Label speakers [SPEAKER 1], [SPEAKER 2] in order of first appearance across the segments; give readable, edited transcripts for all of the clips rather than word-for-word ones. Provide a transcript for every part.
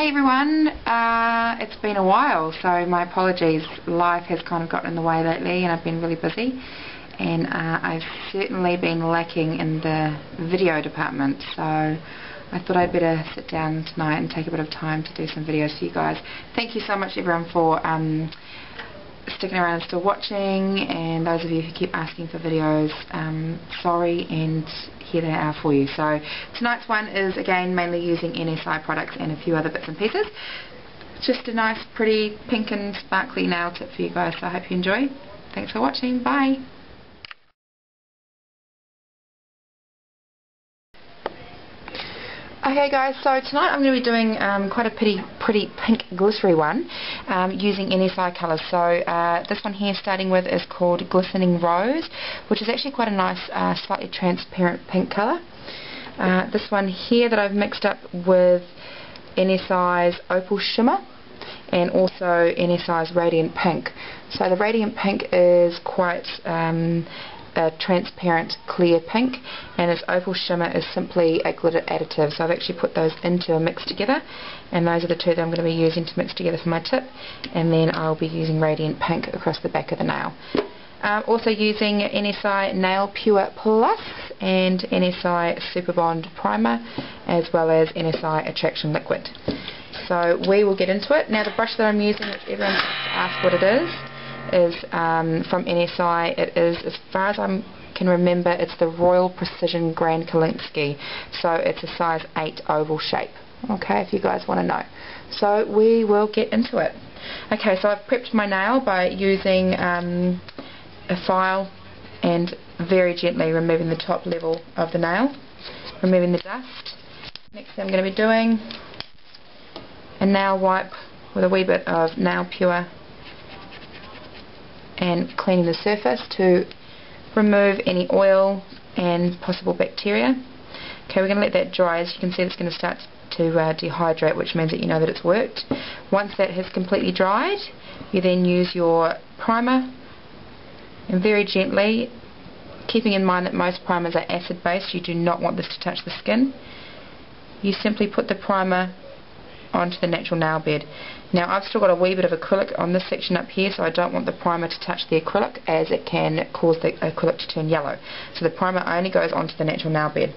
[SPEAKER 1] Hey everyone, it's been a while, so my apologies. Life has kind of gotten in the way lately and I've been really busy, and I've certainly been lacking in the video department, so I thought I'd better sit down tonight and take a bit of time to do some videos for you guys. Thank you so much everyone for sticking around and still watching, and those of you who keep asking for videos, sorry, and here they are for you. So tonight's one is again mainly using NSI products and a few other bits and pieces. Just a nice pretty pink and sparkly nail tip for you guys, so I hope you enjoy. Thanks for watching, bye! Okay guys, so tonight I'm going to be doing quite a pretty pink glittery one using NSI colours. So this one here starting with is called Glistening Rose, which is actually quite a nice slightly transparent pink colour. This one here that I've mixed up with NSI's Opal Shimmer and also NSI's Radiant Pink. So the Radiant Pink is quite a transparent clear pink, and its Opal Shimmer is simply a glitter additive. So I've actually put those into a mix together, and those are the two that I'm going to be using to mix together for my tip, and then I'll be using Radiant Pink across the back of the nail. Also using NSI Nail Pure Plus and NSI Super Bond Primer, as well as NSI Attraction Liquid. So we will get into it. Now the brush that I'm using, which everyone asks what it is from NSI. It is, as far as I can remember, it's the Royal Precision Grand Kalinsky. So it's a size 8 oval shape. Okay, if you guys want to know. So we will get into it. Okay, so I've prepped my nail by using a file and very gently removing the top level of the nail, removing the dust. Next thing I'm going to be doing a nail wipe with a wee bit of Nail Pure and cleaning the surface to remove any oil and possible bacteria. Okay, we're going to let that dry. As you can see, it's going to start to dehydrate, which means that you know that it's worked. Once that has completely dried, you then use your primer, and very gently, keeping in mind that most primers are acid based, you do not want this to touch the skin. You simply put the primer onto the natural nail bed. Now I've still got a wee bit of acrylic on this section up here, so I don't want the primer to touch the acrylic, as it can cause the acrylic to turn yellow. So the primer only goes onto the natural nail bed.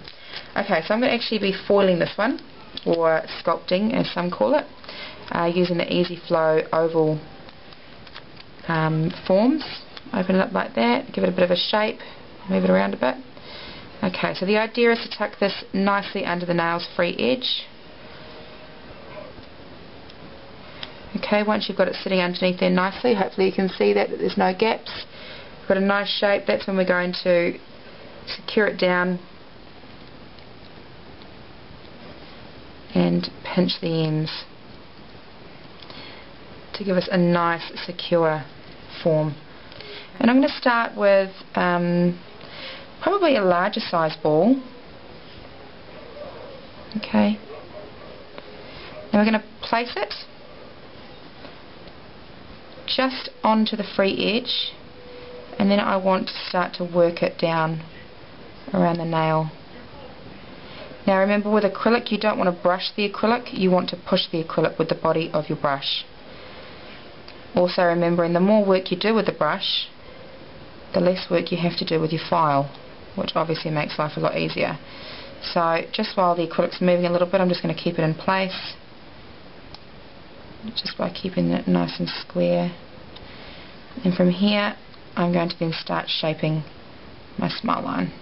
[SPEAKER 1] Okay, so I'm going to actually be foiling this one, or sculpting as some call it, using the EZYFLOW oval forms. Open it up like that, give it a bit of a shape, move it around a bit. Okay, so the idea is to tuck this nicely under the nail's free edge. Okay, once you've got it sitting underneath there nicely, hopefully you can see that there's no gaps. We've got a nice shape. That's when we're going to secure it down and pinch the ends to give us a nice secure form. And I'm going to start with probably a larger size ball. Okay. Now we're going to place it just onto the free edge, and then I want to start to work it down around the nail. Now remember, with acrylic you don't want to brush the acrylic, you want to push the acrylic with the body of your brush. Also remembering, the more work you do with the brush, the less work you have to do with your file, which obviously makes life a lot easier. So just while the acrylic's moving a little bit, I'm just going to keep it in place, just by keeping it nice and square. And from here I'm going to then start shaping my smile line.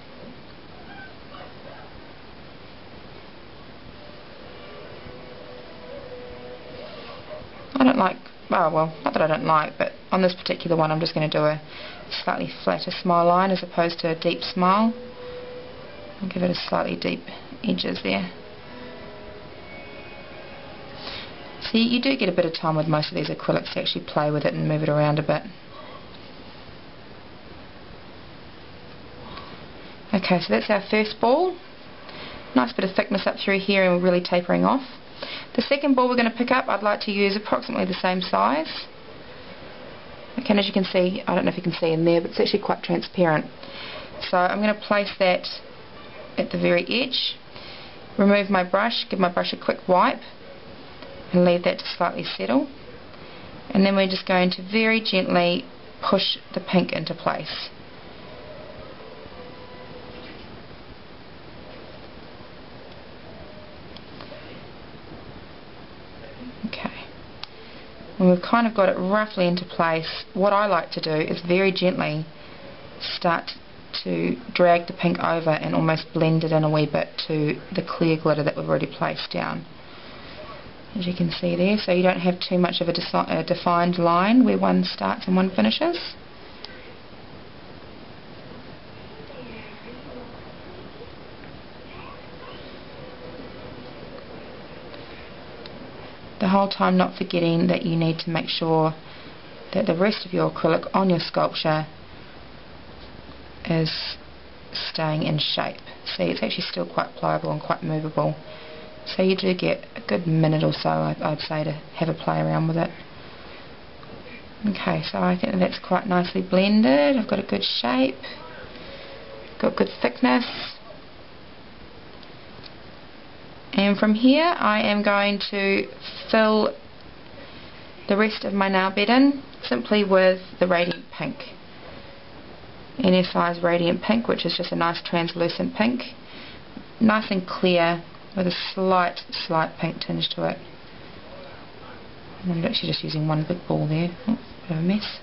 [SPEAKER 1] I don't like, oh well, not that I don't like, but on this particular one I'm just going to do a slightly flatter smile line as opposed to a deep smile. I'll give it a slightly deep edges there. So you do get a bit of time with most of these acrylics to actually play with it and move it around a bit. Okay, so that's our first ball. Nice bit of thickness up through here, and we're really tapering off. The second ball we're going to pick up, I'd like to use approximately the same size. Okay, and as you can see, I don't know if you can see in there, but it's actually quite transparent. So I'm going to place that at the very edge, remove my brush, give my brush a quick wipe, and leave that to slightly settle. And then we're just going to very gently push the pink into place. Okay. When we've kind of got it roughly into place, what I like to do is very gently start to drag the pink over and almost blend it in a wee bit to the clear glitter that we've already placed down. As you can see there, so you don't have too much of a defined line where one starts and one finishes. The whole time not forgetting that you need to make sure that the rest of your acrylic on your sculpture is staying in shape. See, it's actually still quite pliable and quite movable. So you do get a good minute or so, I'd say, to have a play around with it. Okay, so I think that's quite nicely blended. I've got a good shape, got good thickness. And from here I am going to fill the rest of my nail bed in simply with the Radiant Pink. NSI's Radiant Pink, which is just a nice translucent pink. Nice and clear with a slight pink tinge to it. And I'm actually just using one big ball there. Oh, bit of a mess.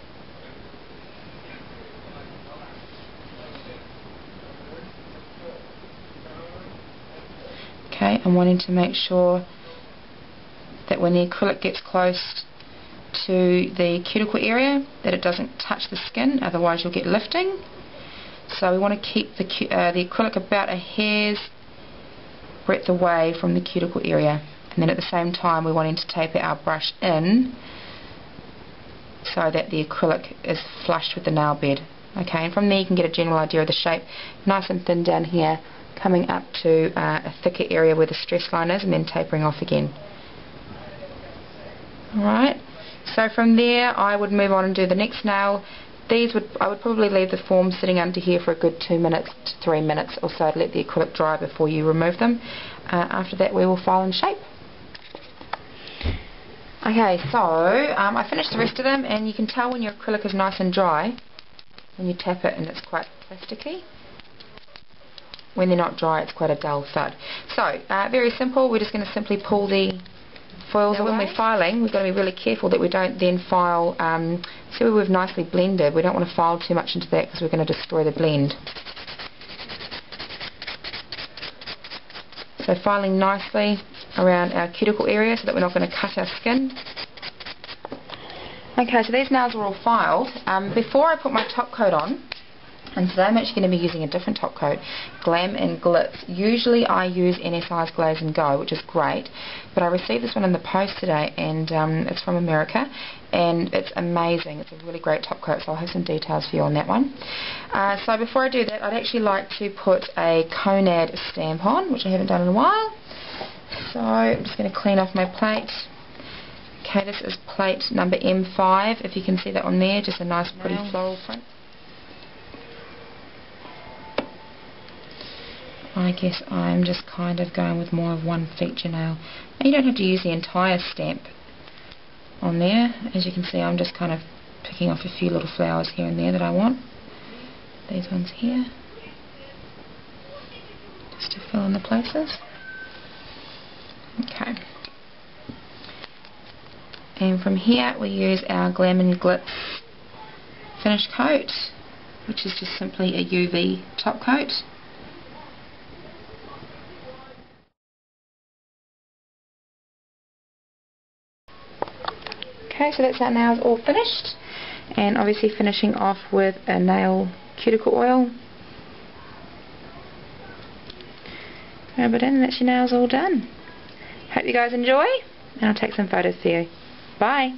[SPEAKER 1] Okay, I'm wanting to make sure that when the acrylic gets close to the cuticle area that it doesn't touch the skin, otherwise you'll get lifting. So we want to keep the acrylic about a hair's breadth away from the cuticle area, and then at the same time we're wanting to taper our brush in so that the acrylic is flush with the nail bed. Okay, and from there you can get a general idea of the shape, nice and thin down here, coming up to a thicker area where the stress line is, and then tapering off again. Alright, so from there I would move on and do the next nail. I would probably leave the form sitting under here for a good 2 minutes to 3 minutes or so to let the acrylic dry before you remove them. After that we will file and shape. Okay, so I finished the rest of them, and you can tell when your acrylic is nice and dry when you tap it and it's quite plasticky. When they're not dry it's quite a dull thud. So very simple, we're just going to simply pull the foils away. When we're filing we've got to be really careful that we don't then file, see where we've nicely blended, we don't want to file too much into that because we're going to destroy the blend. So filing nicely around our cuticle area so that we're not going to cut our skin. Okay, so these nails are all filed. Before I put my top coat on, and today I'm actually going to be using a different top coat, Glam and Glitz. Usually I use NSI's Glaze and Go, which is great, but I received this one in the post today, and it's from America, and it's amazing. It's a really great top coat, so I'll have some details for you on that one. So before I do that, I'd actually like to put a Conad stamp on, which I haven't done in a while. So I'm just going to clean off my plate. Okay, this is plate number M5, if you can see that on there, just a nice pretty floral print. I guess I'm just kind of going with more of one feature nail. And you don't have to use the entire stamp on there. As you can see, I'm just kind of picking off a few little flowers here and there that I want. These ones here. Just to fill in the places. Okay. And from here we use our Glam and Glitz finish coat, which is just simply a UV top coat. Okay, so that's our nails all finished, and obviously finishing off with a nail cuticle oil. Rub it in and that's your nails all done. Hope you guys enjoy, and I'll take some photos for you. Bye!